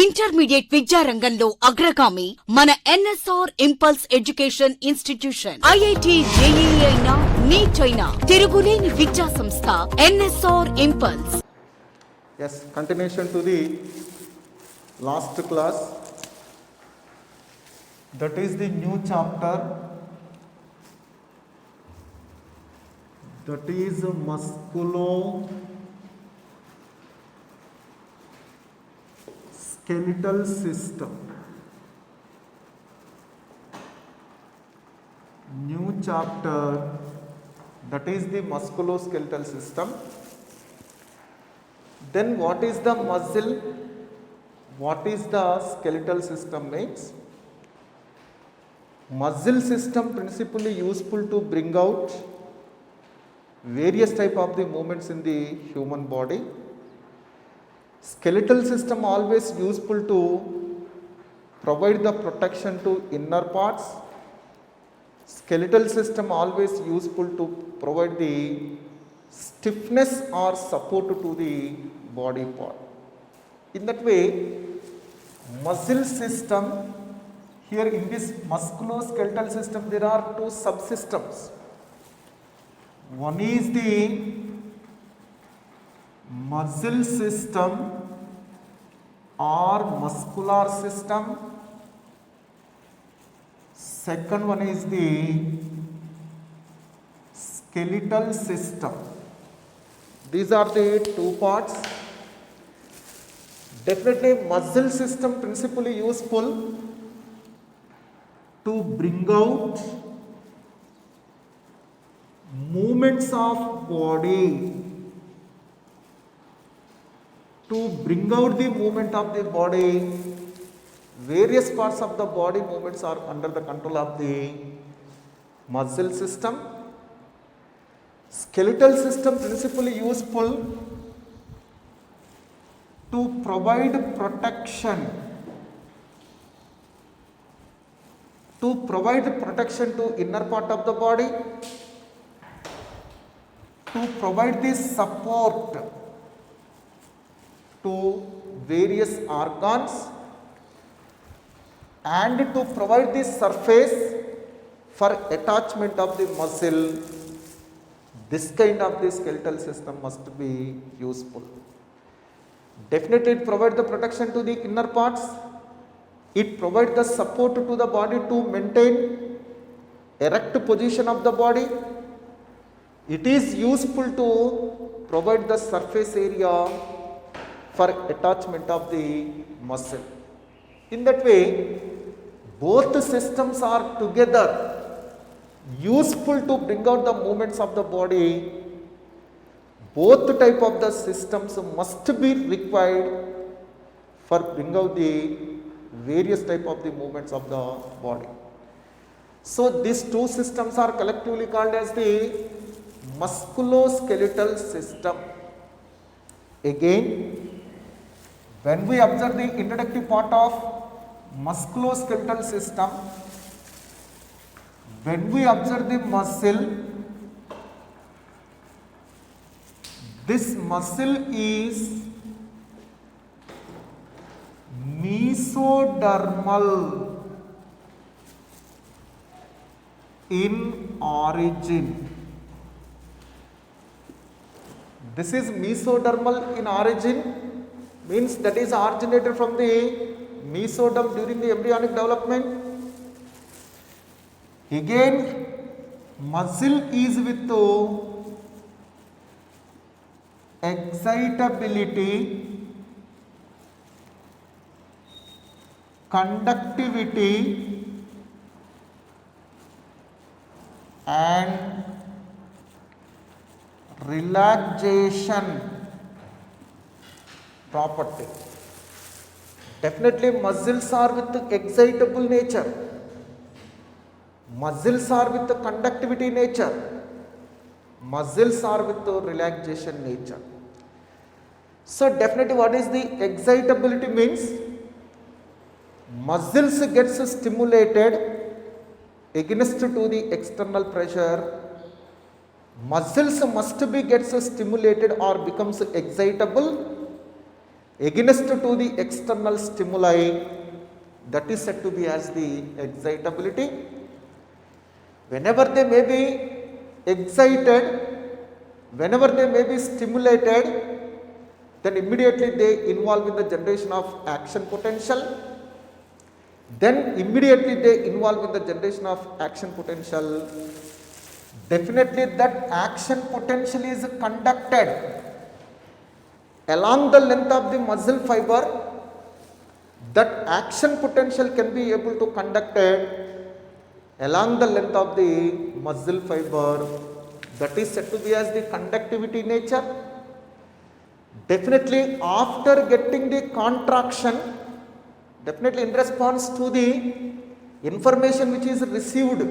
Intermediate విద్యారంగంలో అగ్రగామి మన NSR impulse education institution. IIT, JEE అయినా, నీట్ అయినా తిరుగులేని విద్యా సంస్థ NSR impulse. Yes, continuation to the last class. That is the new chapter. That is musculoskeletal system. New chapter. That is the musculoskeletal system. Then what is the muscle? What is the skeletal system means? Muscle system principally useful to bring out various type of the movements in the human body. Skeletal system always useful to provide the protection to inner parts. Skeletal system always useful to provide the stiffness or support to the body part. In that way, muscle system, here in this musculoskeletal system there are two subsystems. One is the muscle system or muscular system. Second one is the skeletal system. These are the two parts. Definitely muscle system principally useful to bring out movements of body, to bring out the movement of the body. Various parts of the body movements are under the control of the muscle system. Skeletal system principally useful to provide protection, to inner part of the body, to provide the support to various organs, and to provide the surface for attachment of the muscle. This kind of the skeletal system must be useful. Definitely it provides the protection to the inner parts. It provides the support to the body to maintain erect position of the body. It is useful to provide the surface area for attachment of the muscle. In that way, both the systems are together useful to bring out the movements of the body. Both type of the systems must be required for bring out the various type of the movements of the body. So these two systems are collectively called as the musculoskeletal system. Again, when we observe the introductory part of musculoskeletal system, when we observe the muscle, this muscle is mesodermal in origin. This is mesodermal in origin means that is originated from the mesoderm during the embryonic development. Again, muscle is with excitability, conductivity and relaxation property. Definitely muscles are with excitable nature. Muscles are with the conductivity nature. Muscles are with the relaxation nature. So definitely what is the excitability means? Muscles gets stimulated against to the external pressure. Muscles must be gets stimulated or becomes excitable against to the external stimuli, that is said to be as the excitability. Whenever they may be excited, whenever they may be stimulated, then immediately they involve in the generation of action potential. Then immediately they involve in the generation of action potential. Definitely that action potential is conducted along the length of the muscle fiber. That action potential can be able to conducted along the length of the muscle fiber. That is said to be as the conductivity nature. Definitely after getting the contraction, definitely in response to the information which is received,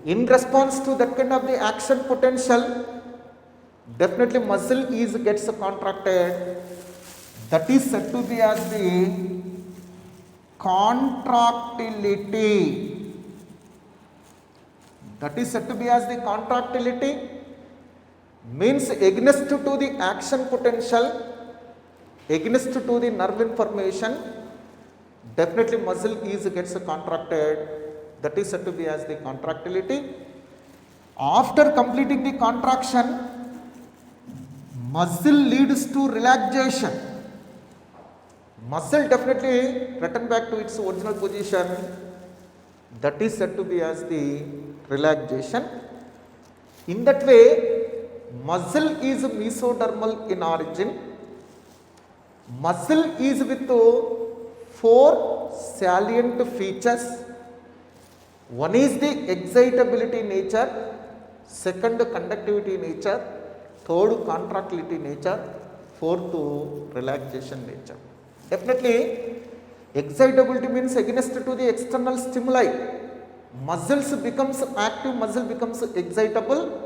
in response to that kind of the action potential, definitely muscle gets contracted. That is said to be as the contractility. That is said to be as the contractility. Means against to the action potential, against to the nerve information, definitely muscle gets contracted. That is said to be as the contractility. After completing the contraction, muscle leads to relaxation. Muscle definitely return back to its original position. That is said to be as the relaxation. In that way, muscle is mesodermal in origin. Muscle is with 4 salient features. One is the excitability nature, second conductivity nature, third contractility nature, fourth relaxation nature. Definitely excitability means against to the external stimuli. Muscles becomes active, muscle becomes excitable.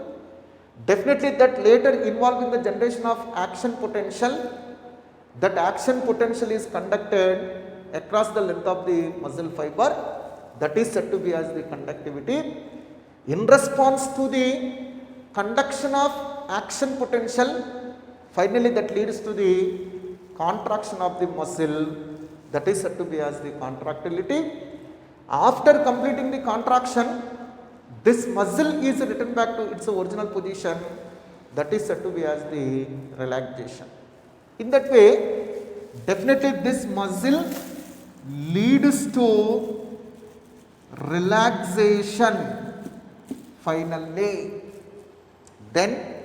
Definitely that later involve in the generation of action potential. That action potential is conducted across the length of the muscle fiber. That is said to be as the conductivity. In response to the conduction of action potential, finally that leads to the contraction of the muscle. That is said to be as the contractility. After completing the contraction, this muscle is returned back to its original position. That is said to be as the relaxation. In that way, definitely this muscle leads to relaxation finally. Then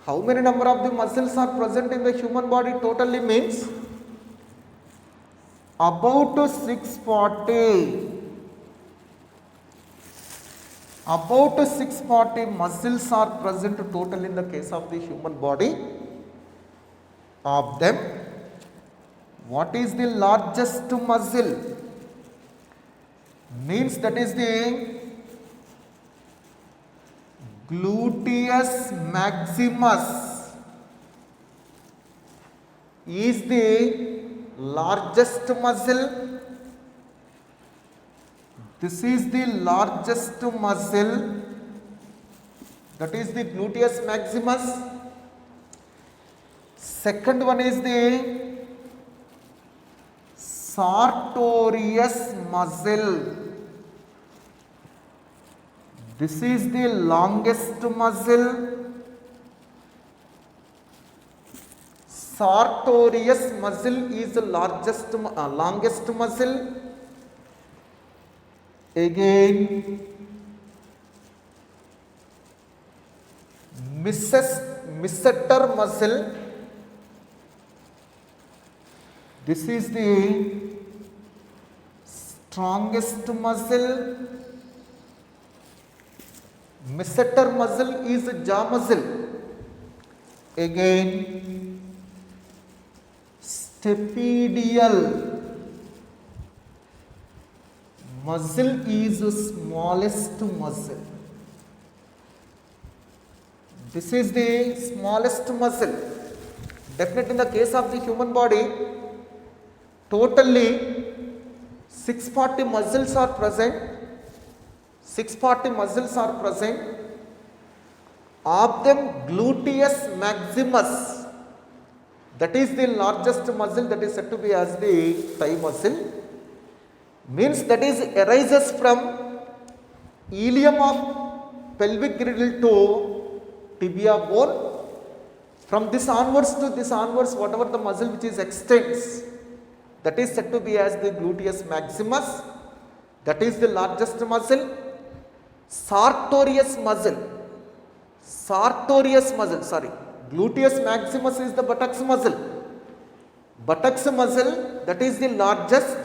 how many number of the muscles are present in the human body totally means about 640. About 640 muscles are present total in the case of the human body. Of them, what is the largest muscle? Means that is the gluteus maximus is the largest muscle. This is the largest muscle, that is the gluteus maximus. Second one is the sartorius muscle. This is the longest muscle. Sartorius muscle is the longest muscle. Again, masseter muscle. This is the strongest muscle. Masseter muscle is jaw muscle. Again, stapedial muscle is smallest muscle. This is the smallest muscle. Definitely in the case of the human body, totally 640 muscles are present. 640 muscles are present. Of them, gluteus maximus, that is the largest muscle, that is said to be as the thigh muscle, means that is arises from ilium of pelvic girdle to tibia bone. From this onwards to this onwards, whatever the muscle which is extends, that is said to be as the gluteus maximus, that is the largest muscle. Sartorius muscle, gluteus maximus is the buttocks muscle. Buttocks muscle, that is the largest.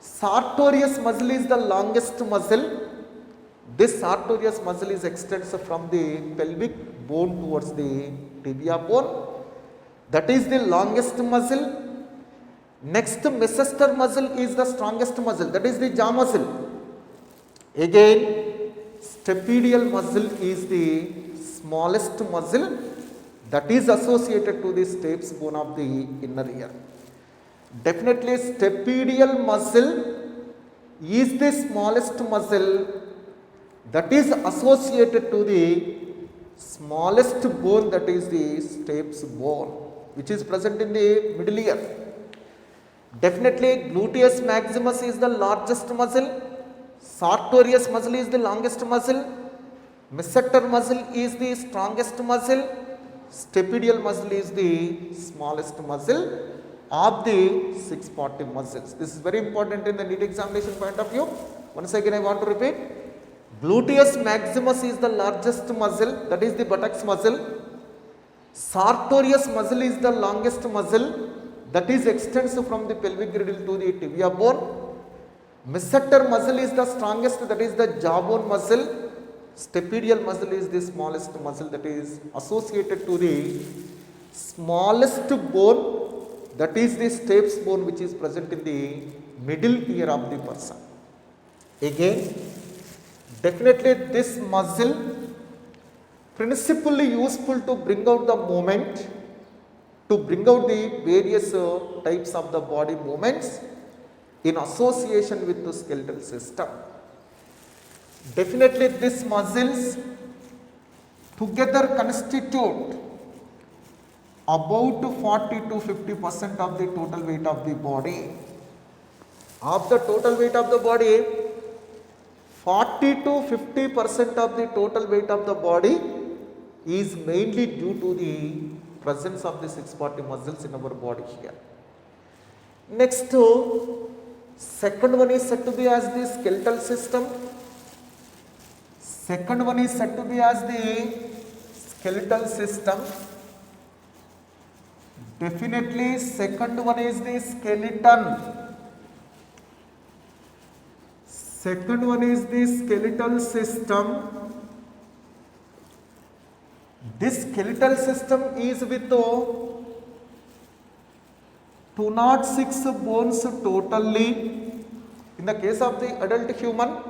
Sartorius muscle is the longest muscle. This sartorius muscle is extends from the pelvic bone towards the tibia bone. That is the longest muscle. Next, Mesoster muscle is the strongest muscle, that is the jaw muscle. Again, stapedial muscle is the smallest muscle, that is associated to the stapes bone of the inner ear. Definitely, stapedial muscle is the smallest muscle, that is associated to the smallest bone, that is the stapes bone, which is present in the middle ear. Definitely, gluteus maximus is the largest muscle, sartorius muscle is the longest muscle, Mesoster muscle is the strongest muscle, stapedial muscle is the smallest muscle of the 640 muscles. This is very important in the NEET examination point of view. Once again, I want to repeat. Gluteus maximus is the largest muscle, that is the buttocks muscle. Sartorius muscle is the longest muscle, that is extends from the pelvic girdle to the tibia bone. Mesoster muscle is the strongest, that is the jawbone muscle. Stapedial muscle is the smallest muscle, that is associated to the smallest bone, that is the stapes bone, which is present in the middle ear of the person. Again, definitely this muscle principally useful to bring out the movement, to bring out the various types of the body movements in association with the skeletal system. Definitely these muscles together constitute about 40 to 50% of the total weight of the body. Of the total weight of the body, 40 to 50% of the total weight of the body is mainly due to the presence of the 640 muscles in our body here. Next, second one is said to be as the skeletal system. Second one is said to be as the skeletal system. Definitely, second one is the skeleton. Second one is the skeletal system. This skeletal system is with 206 bones totally. In the case of the adult human,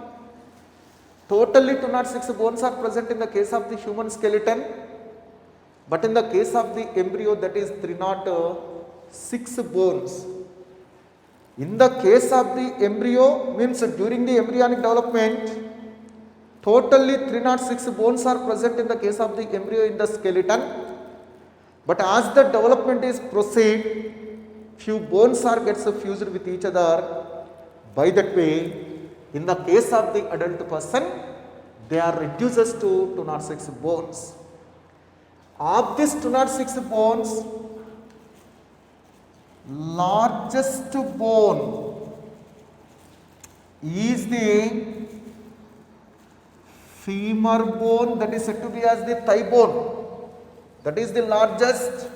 totally 206 bones are present in the case of the human skeleton. But in the case of the embryo, that is 306 bones. In the case of the embryo, means during the embryonic development, totally 306 bones are present in the case of the embryo in the skeleton. But as the development is proceed, few bones are gets fused with each other. By that way, in the case of the adult person, they are reduces to 206 bones. Of these 206 bones, largest bone is the femur bone, that is said to be as the thigh bone. That is the largest.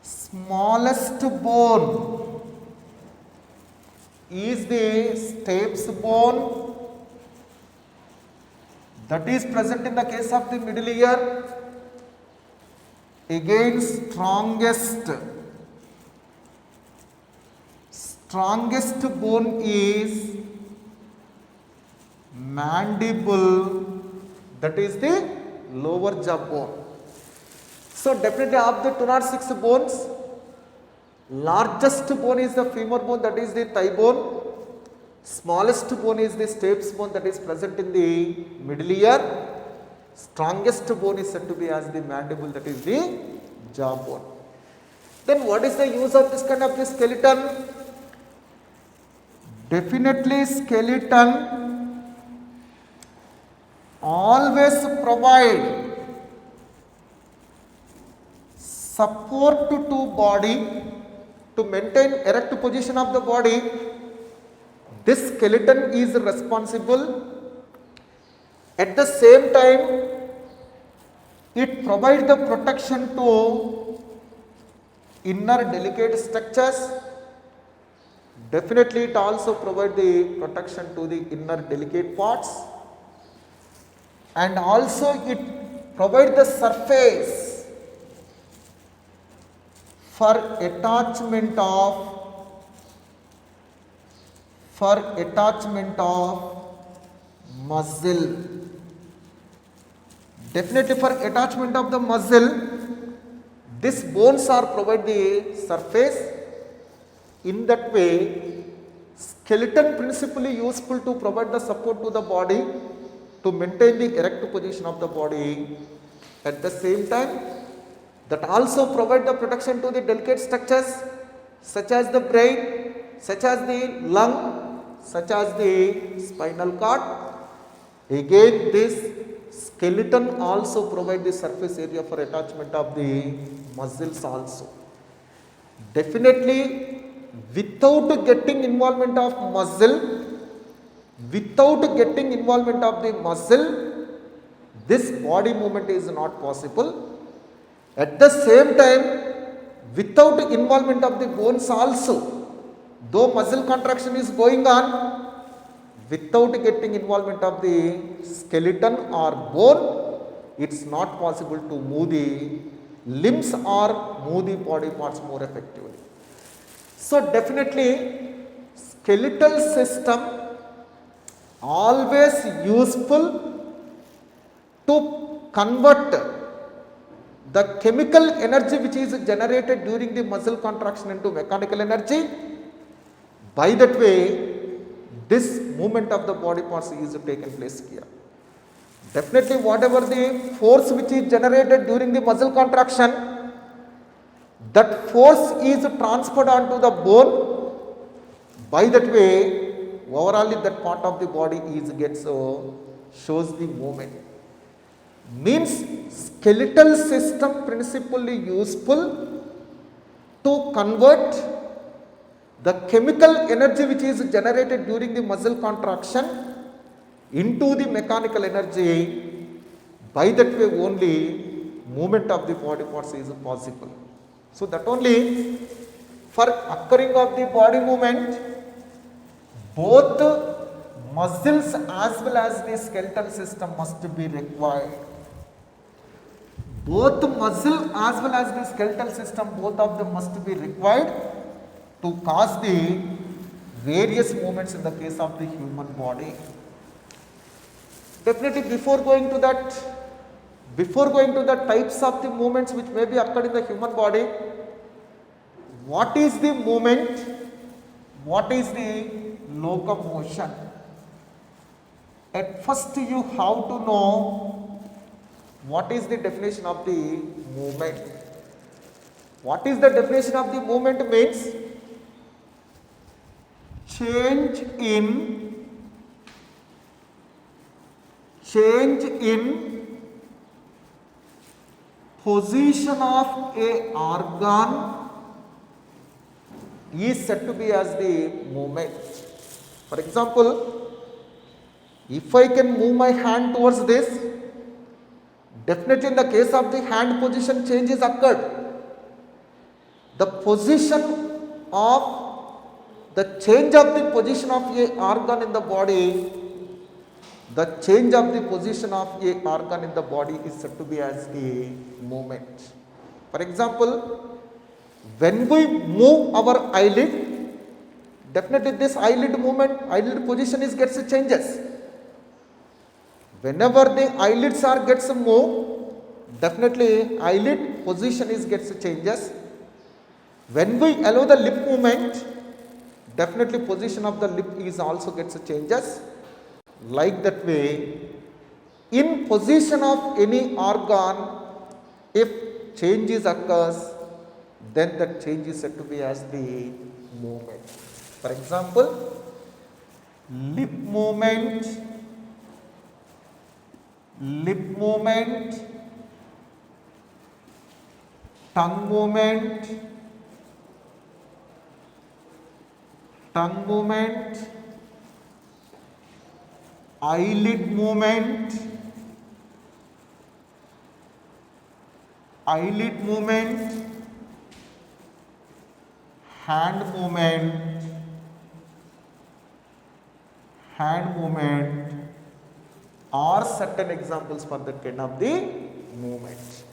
Smallest bone is the stapes bone, that is present in the case of the middle ear. Again, strongest bone is mandible, that is the lower jaw bone. So definitely of the 206 bones, largest bone is the femur bone, that is the thigh bone. Smallest bone is the stapes bone, that is present in the middle ear. Strongest bone is said to be as the mandible, that is the jawbone. Then what is the use of this kind of the skeleton? Definitely skeleton always provide support to body to maintain erect position of the body. This skeleton is responsible. At the same time, it provides the protection to inner delicate structures. Definitely it also provides the protection to the inner delicate parts, and also it provides the surface for attachment of muscle. Definitely for attachment of the muscle, these bones are provide the surface. In that way, skeleton principally useful to provide the support to the body to maintain the erect position of the body. At the same time, that also provide the protection to the delicate structures such as the brain, such as the lung, such as the spinal cord. Again, this skeleton also provide the surface area for attachment of the muscles also. Definitely, without getting involvement of the muscle, this body movement is not possible. At the same time, without involvement of the bones also, though muscle contraction is going on, without getting involvement of the skeleton or bone, it's not possible to move the limbs or move the body parts more effectively. So definitely, skeletal system always useful to convert the chemical energy which is generated during the muscle contraction into mechanical energy. By that way, this movement of the body parts is taken place here. Definitely, whatever the force which is generated during the muscle contraction, that force is transferred onto the bone. By that way, overall that part of the body shows the movement. Means skeletal system principally useful to convert the chemical energy which is generated during the muscle contraction into the mechanical energy. By that way only movement of the body parts is possible. So that only for occurring of the body movement, both muscles as well as the skeletal system must be required. Both muscle as well as the skeletal system, both of them must be required to cause the various movements in the case of the human body. Definitely before going to the types of the movements which may be occurred in the human body, what is the movement? What is the locomotion? At first you have to know what is the definition of the movement. What is the definition of the movement means? Change in position of a organ is said to be as the movement. For example, if I can move my hand towards this, definitely in the case of the hand position change is occurred. The position of the change of the position of a organ in the body, the change of the position of a organ in the body is said to be as the movement. For example, when we move our eyelid, definitely this eyelid position gets changes. Whenever the eyelids gets moved, definitely eyelid position gets changes. When we allow the lip movement, definitely position of the lip is also gets changes. Like that way, in position of any organ, if change is occurs, then that change is said to be as the movement. For example, lip movement, tongue movement, eyelid movement, hand movement are certain examples for that kind of the movement.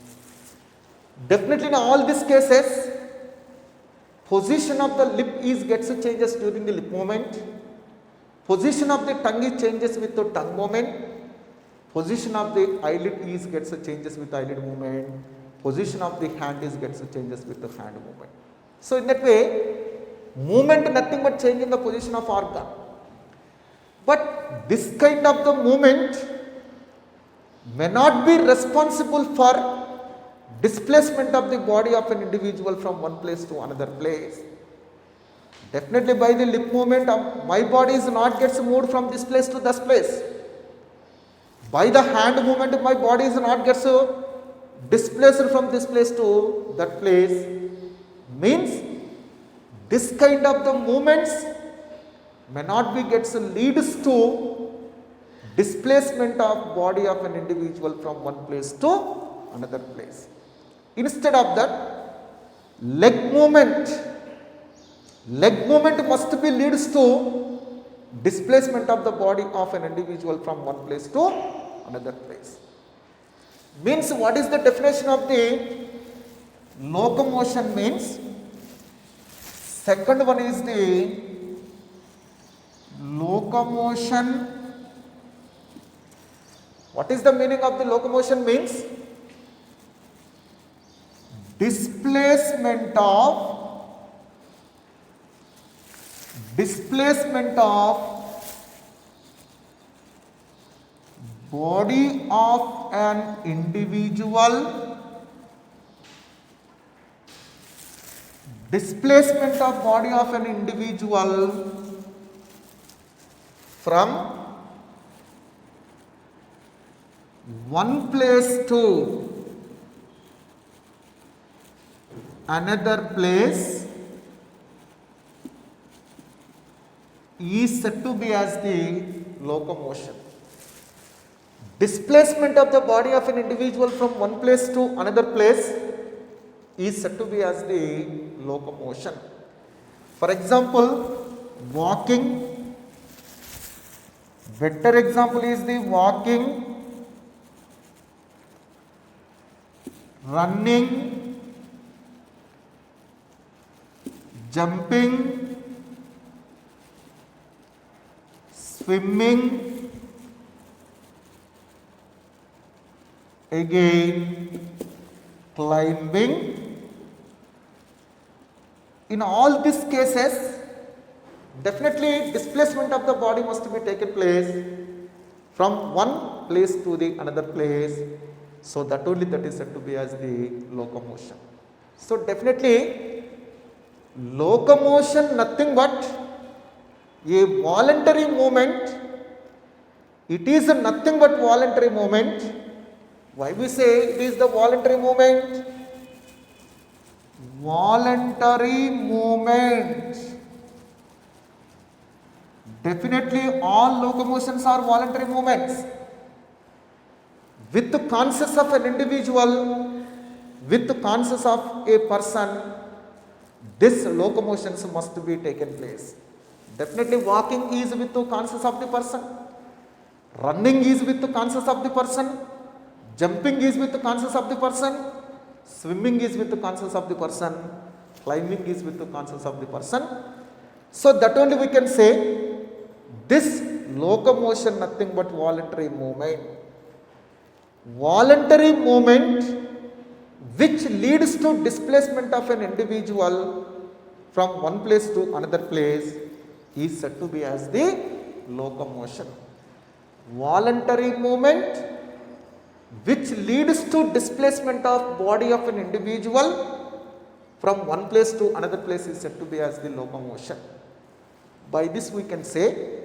Definitely in all these cases, position of the lip is gets changes during the lip movement, position of the tongue is changes with the tongue movement, position of the eyelid is gets changes with eyelid movement, position of the hand is gets changes with the hand movement. So in that way, movement nothing but changing the position of organ. But this kind of the movement may not be responsible for displacement of the body of an individual from one place to another place. Definitely by the lip movement, my body is not gets moved from this place to this place. By the hand movement, my body is not gets displaced from this place to that place. Means this kind of the movements may not be gets leads to displacement of body of an individual from one place to another place. Instead of that, leg movement must be leads to displacement of the body of an individual from one place to another place. Means what is the definition of the locomotion means? Second one is the locomotion. What is the meaning of the locomotion means? Displacement of body of an individual, displacement of body of an individual from one place to another place is said to be as the locomotion. Displacement of the body of an individual from one place to another place is said to be as the locomotion. For example, walking. Better example is the walking, running, jumping, swimming, again climbing. In all these cases, definitely displacement of the body must be taken place from one place to the another place. So that only that is said to be as the locomotion. So definitely locomotion nothing but a voluntary movement. It is nothing but voluntary movement. Why we say it is the voluntary movement? Voluntary movement. Definitely all locomotions are voluntary movements. With the conscience of an individual, with the conscience of a person, this locomotions must be taken place. Definitely walking is with the conscience of the person, running is with the conscience of the person, jumping is with the conscience of the person, swimming is with the conscience of the person, climbing is with the conscience of the person. So that only we can say this locomotion nothing but voluntary movement. Voluntary movement which leads to displacement of an individual from one place to another place is said to be as the locomotion. Voluntary movement which leads to displacement of body of an individual from one place to another place is said to be as the locomotion. By this we can say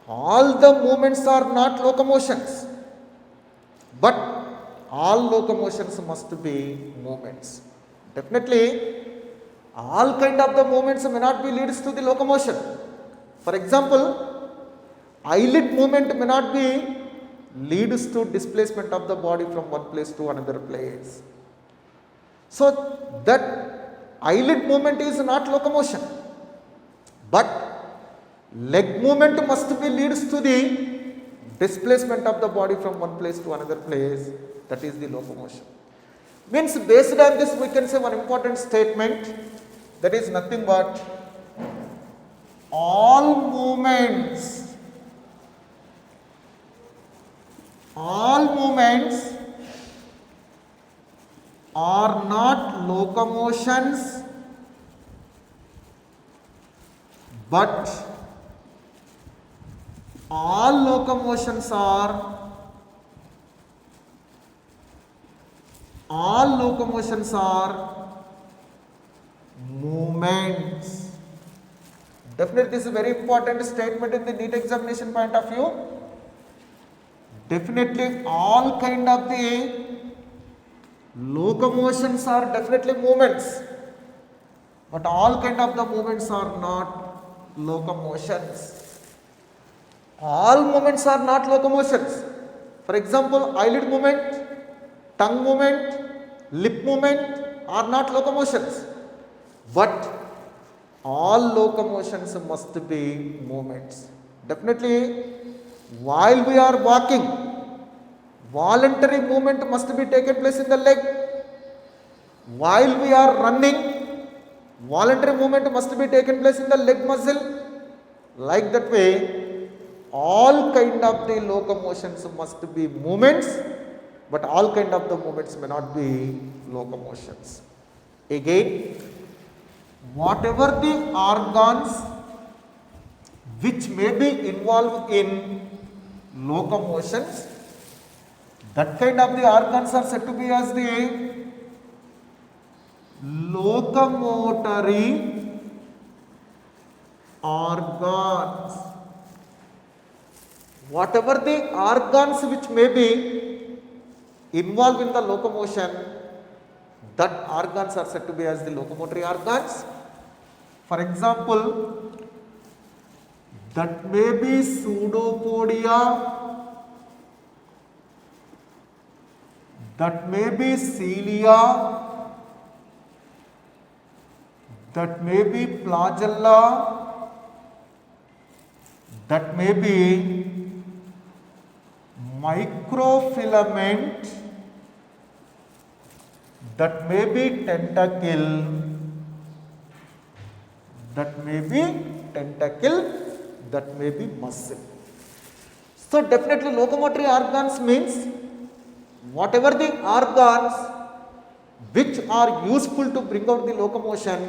all the movements are not locomotions, but all locomotions must be movements. Definitely all kind of the movements may not be leads to the locomotion. For example, eyelid movement may not be leads to displacement of the body from one place to another place. So that eyelid movement is not locomotion, but leg movement must be leads to the displacement of the body from one place to another place. That is the locomotion. Means based on this we can say one important statement, that is nothing but all movements are not locomotions, but all locomotions are movements. Definitely this is a very important statement in the NEET examination point of view. Definitely all kind of the locomotions are definitely movements, but all kind of the movements are not locomotions. All movements are not locomotions. For example, eyelid movement, tongue movement, lip movement are not locomotions, but all locomotions must be movements. Definitely while we are walking, voluntary movement must be taken place in the leg. While we are running, voluntary movement must be taken place in the leg muscle. Like that way, all kind of the locomotions must be movements, but all kind of the movements may not be locomotions. Again, whatever the organs which may be involved in locomotions, that kind of the organs are said to be as the locomotory organs. Whatever the organs which may be involved in the locomotion, that organs are said to be as the locomotory organs. For example, that may be pseudopodia, that may be cilia, that may be flagella, that may be microfilament, that may be tentacle, that may be muscle. So definitely locomotory organs means whatever the organs which are useful to bring out the locomotion,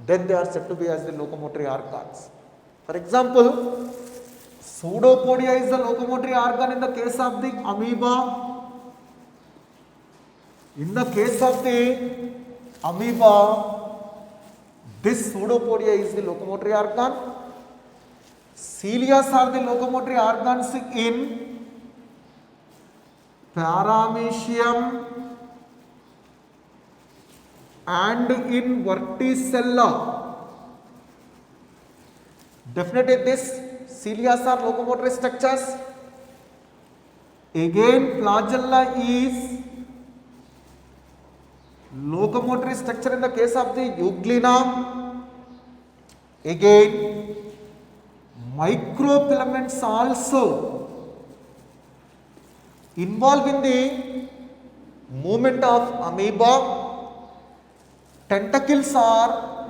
then they are said to be as the locomotory organs. For example, pseudopodia is the locomotory organ in the case of the amoeba. In the case of the amoeba, this pseudopodia is the locomotory organ. Cilia are the locomotory organs in paramecium and in verticella. Definitely this cilia are locomotory structures. Again, flagella is locomotory structure in the case of the euglena. Again, microfilaments also involved in the movement of amoeba. Tentacles are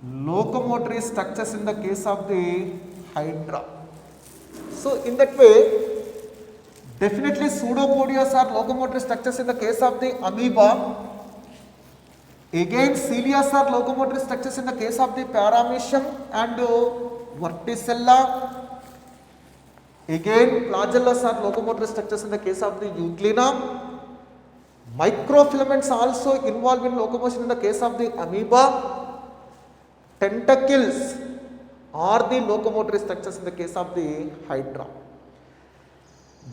locomotory structures in the case of the hydra. So in that way, definitely pseudopodia are locomotory structures in the case of the amoeba. Again, cilia are locomotory structures in the case of the paramecium and verticella. Again, flagellus are locomotor structures in the case of the Euglena. Microfilaments also involved in locomotion in the case of the amoeba. Tentacles are the locomotor structures in the case of the Hydra.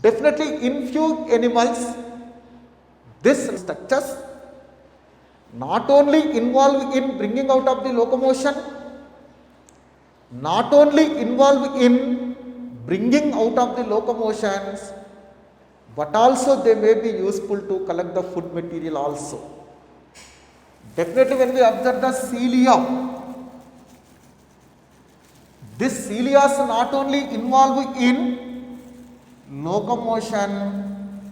Definitely in few animals, these structures not only involve in bringing out of the locomotion, not only involve in bringing out of the locomotions, but also they may be useful to collect the food material also. Definitely when we observe the cilia, this cilia is not only involved in locomotion,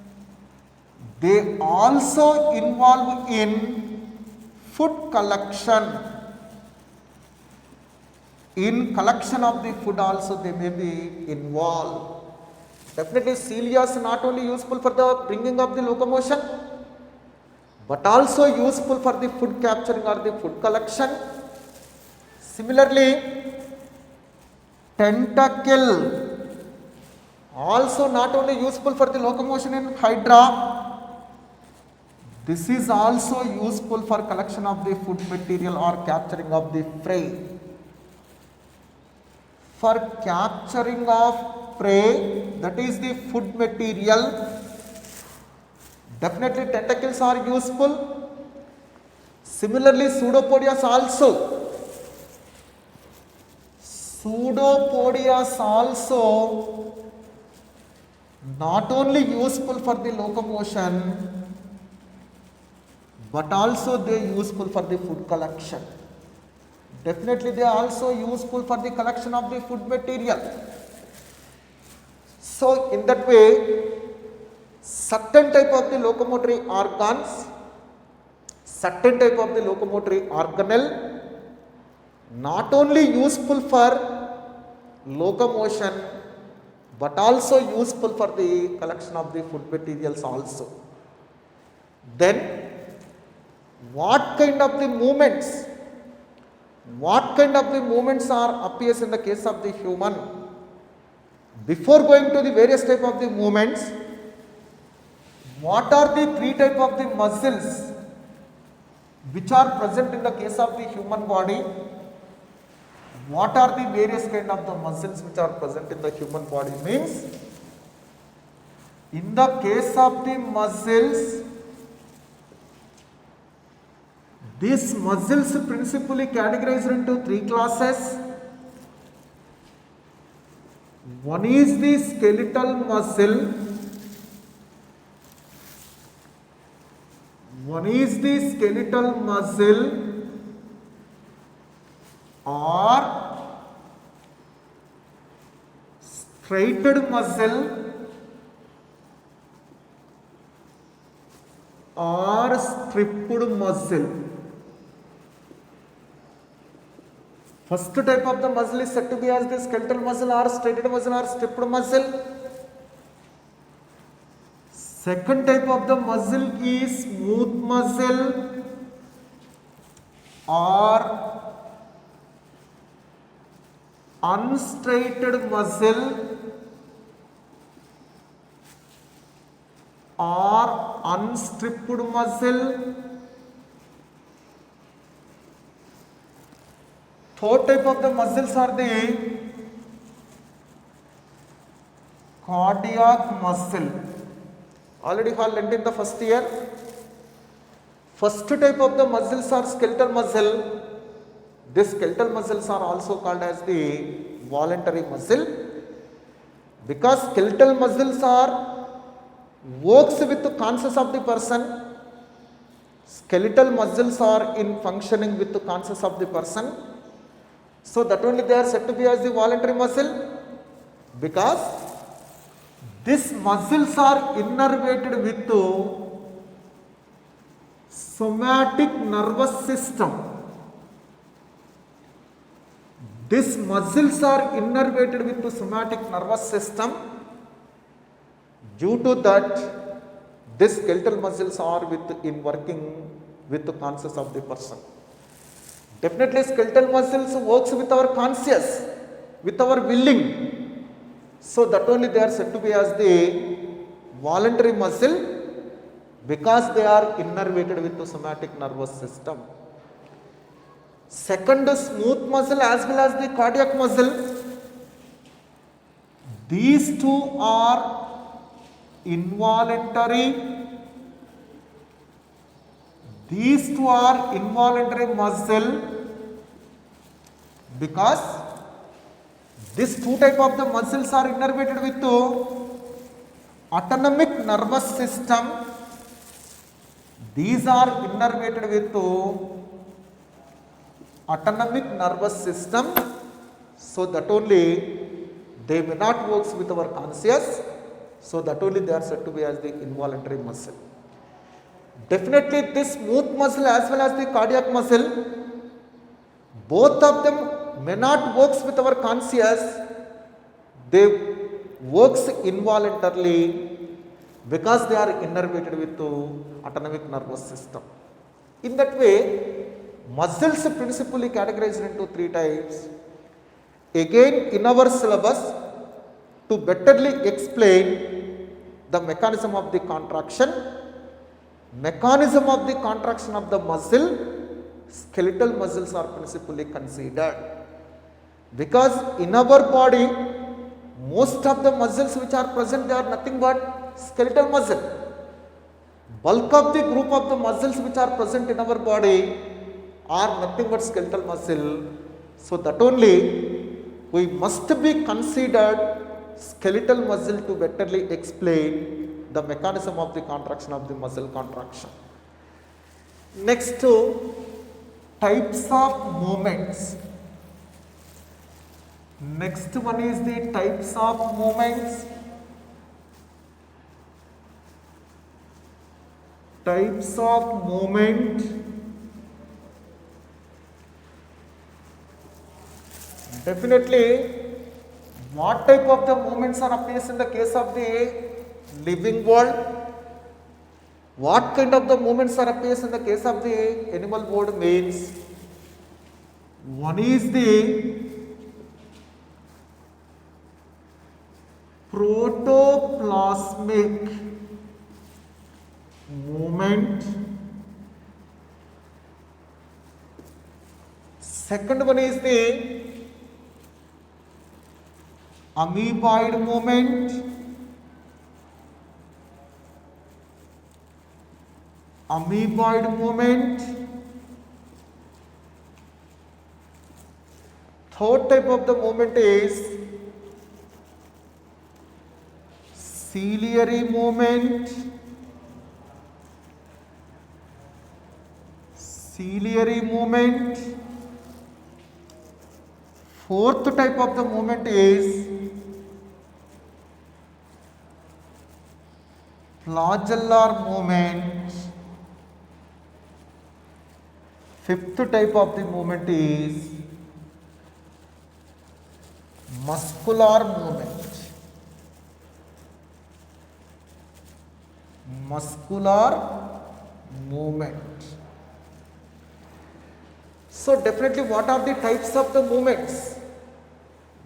they also involve in food collection. In collection of the food also they may be involved. Definitely cilia is not only useful for the bringing of the locomotion, but also useful for the food capturing or the food collection. Similarly, tentacle also not only useful for the locomotion in Hydra, this is also useful for collection of the food material or capturing of the prey. For capturing of prey, that is the food material, definitely tentacles are useful. Similarly, pseudopodias also not only useful for the locomotion, but also they useful for the food collection. Definitely they are also useful for the collection of the food material. So in that way, certain type of the locomotory organs, certain type of the locomotory organelle, not only useful for locomotion, but also useful for the collection of the food materials also. Then what kind of the movements are appears in the case of the human? Before going to the various type of the movements, what are the three type of the muscles which are present in the case of the human body? What are the various kind of the muscles which are present in the human body? Means, in the case of the muscles, these muscles principally categorized into three classes. One is the skeletal muscle, or striated muscle or stripped muscle. First type of the muscle is said to be as the skeletal muscle or striated muscle or stripped muscle. Second type of the muscle is smooth muscle or unstriated muscle or unstripped muscle. Third type of the muscles are the cardiac muscle. Already we have learned in the first year. First type of the muscles are skeletal muscle. These skeletal muscles are also called as the voluntary muscle, because skeletal muscles are works with the conscious of the person. Skeletal muscles are in functioning with the conscious of the person. So that only they are said to be as the voluntary muscle, because these muscles are innervated with the somatic nervous system. These muscles are innervated with the somatic nervous system. Due to that, these skeletal muscles are in working with the conscious of the person. Definitely skeletal muscles works with our conscious, with our willing. So that only they are said to be as the voluntary muscle because they are innervated with the somatic nervous system. Second, smooth muscle as well as the cardiac muscle. These two are involuntary. These two are involuntary muscle because these two type of the muscles are innervated with the autonomic nervous system. These are innervated with the autonomic nervous system. So that only they may not work with our conscious. So that only they are said to be as the involuntary muscle. Definitely this smooth muscle as well as the cardiac muscle, both of them may not works with our conscious. They works involuntarily because they are innervated with the autonomic nervous system. In that way, muscles principally categorized into three types. Again, in our syllabus, to betterly explain the mechanism of the contraction of the muscle, skeletal muscles are principally considered. Because in our body, most of the muscles which are present, they are nothing but skeletal muscle. Bulk of the group of the muscles which are present in our body are nothing but skeletal muscle. So that only we must be considered skeletal muscle to betterly explain the mechanism of the contraction of the muscle contraction. Next, types of movements. Next one is the types of movements. Types of movement. Definitely, what type of the movements are appears in the case of the living world? What kind of the movements are appears in the case of the animal world means? One is the protoplasmic movement. Second one is the amoeboid movement. Amoeboid movement. Third type of the movement is ciliary movement. Ciliary movement. Fourth type of the movement is flagellar movement. Fifth type of the movement is muscular movement. Muscular movement. So definitely, what are the types of the movements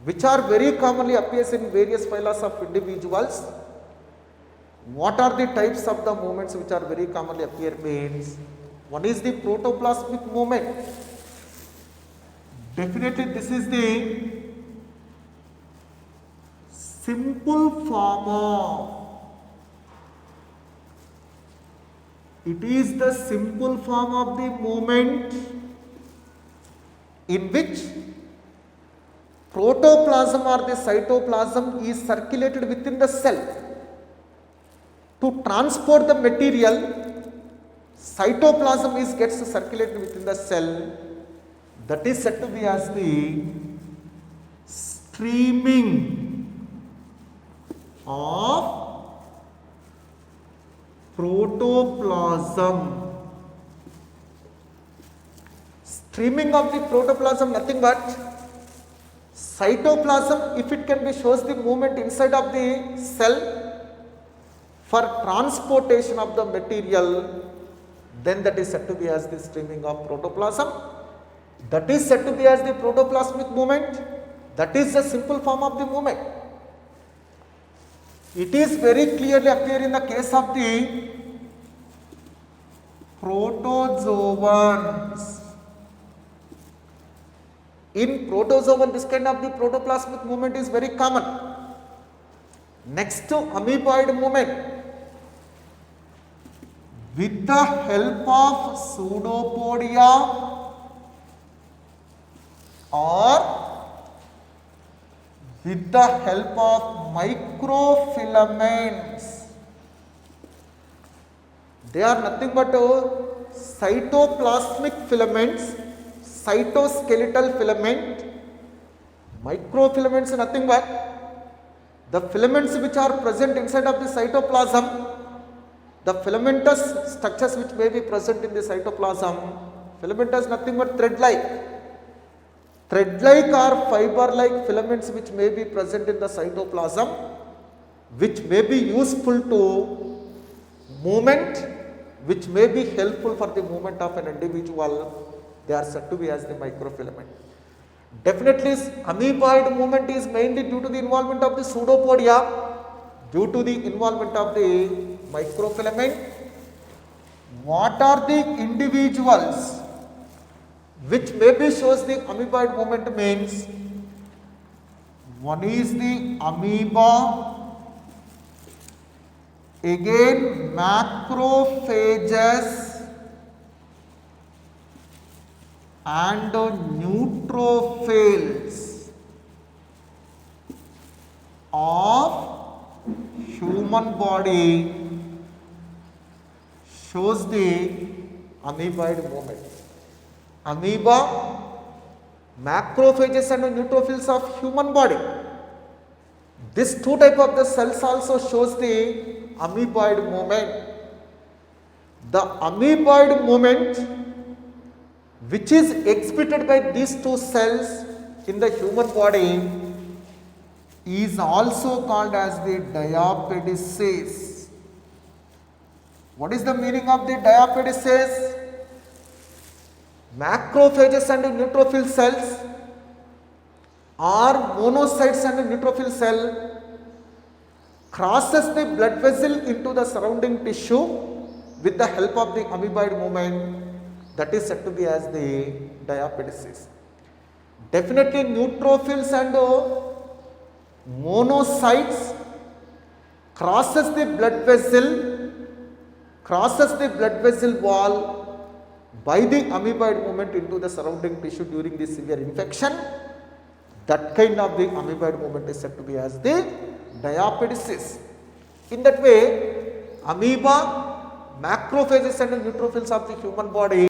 which are very commonly appears in various phyla of individuals? What are the types of the movements which are very commonly appear means? One is the protoplasmic movement. Definitely, this is the simple form of. It is the simple form of the movement in which protoplasm or the cytoplasm is circulated within the cell. To transport the material, cytoplasm gets circulated within the cell. That is said to be as the streaming of protoplasm. Streaming of the protoplasm, nothing but cytoplasm, if it can be shows the movement inside of the cell for transportation of the material, then that is said to be as the streaming of protoplasm. That is said to be as the protoplasmic movement. That is the simple form of the movement. It is very clearly appear in the case of the protozoans. In protozoan, this kind of the protoplasmic movement is very common. Next to amoeboid movement, with the help of pseudopodia or with the help of microfilaments. They are nothing but cytoplasmic filaments, cytoskeletal filament. Microfilaments are nothing but the filaments which are present inside of the cytoplasm, the filamentous structures which may be present in the cytoplasm. Filamentous nothing but thread-like or fiber-like filaments which may be present in the cytoplasm, which may be useful to movement, which may be helpful for the movement of an individual. They are said to be as the microfilament. Definitely, amoeboid movement is mainly due to the involvement of the pseudopodia, due to the involvement of the microfilament. What are the individuals which maybe shows the amoeboid movement means? One is the amoeba, again macrophages and neutrophils of human body shows the amoeboid movement. Amoeba, macrophages and neutrophils of human body. This two type of the cells also shows the amoeboid movement. The amoeboid movement which is exhibited by these two cells in the human body is also called as the diapedices. What is the meaning of the diapedices? Macrophages and neutrophil cells or monocytes and neutrophil cell crosses the blood vessel into the surrounding tissue with the help of the amoeboid movement. That is said to be as the diapedices. Definitely neutrophils and monocytes crosses the blood vessel wall by the amoeboid movement into the surrounding tissue during the severe infection. That kind of the amoeboid movement is said to be as the diapedices. In that way, amoeba, macrophages and neutrophils of the human body